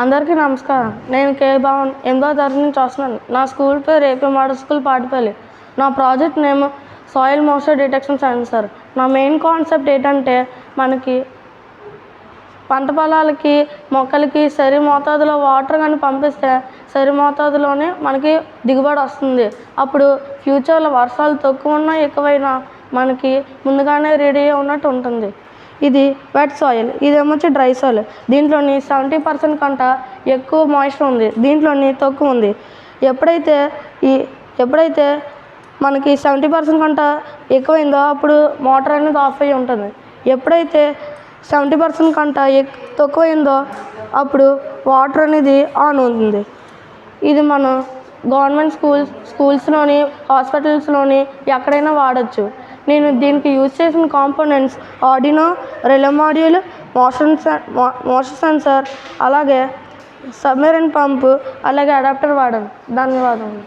అందరికీ నమస్కారం. నేను కే భవన్ 8వ తరగతి నుంచి వస్తున్నాను. నా స్కూల్ పేరు ఏపీ మోడల్ స్కూల్ పాటిపల్లి. నా project name soil moisture detection sensor. నా మెయిన్ కాన్సెప్ట్ ఏంటంటే మనకి పంట పొలాలకి మొక్కలకి సరి మోతాదులో వాటర్ కానీ పంపిస్తే సరి మోతాదులోనే మనకి దిగుబడి వస్తుంది. అప్పుడు ఫ్యూచర్లో వర్షాలు తక్కువ ఉన్నా ఎక్కువైనా మనకి ముందుగానే రెడీ ఉన్నట్టు ఉంటుంది. ఇది వెట్ సాయిల్, ఇదేమొచ్చి డ్రై సాయిల్. దీంట్లోని 70% కంట ఎక్కువ మాయిశ్చర్ ఉంది, దీంట్లోని తక్కువ ఉంది. ఎప్పుడైతే మనకి 70% కంట ఎక్కువైందో అప్పుడు మోటార్ అనేది ఆఫ్ అయ్యి ఉంటుంది. ఎప్పుడైతే 70% కంట తక్కువైందో అప్పుడు వాటర్ అనేది ఆన్ అవుతుంది. ఇది మనం గవర్నమెంట్ స్కూల్స్లోని హాస్పిటల్స్లోని ఎక్కడైనా వాడచ్చు. నేను దీనికి యూజ్ చేసిన components Arduino, relay module, motion sensor, అలాగే సబ్మెరైన్ పంపు, అలాగే అడాప్టర్ వాడాను. ధన్యవాదములు.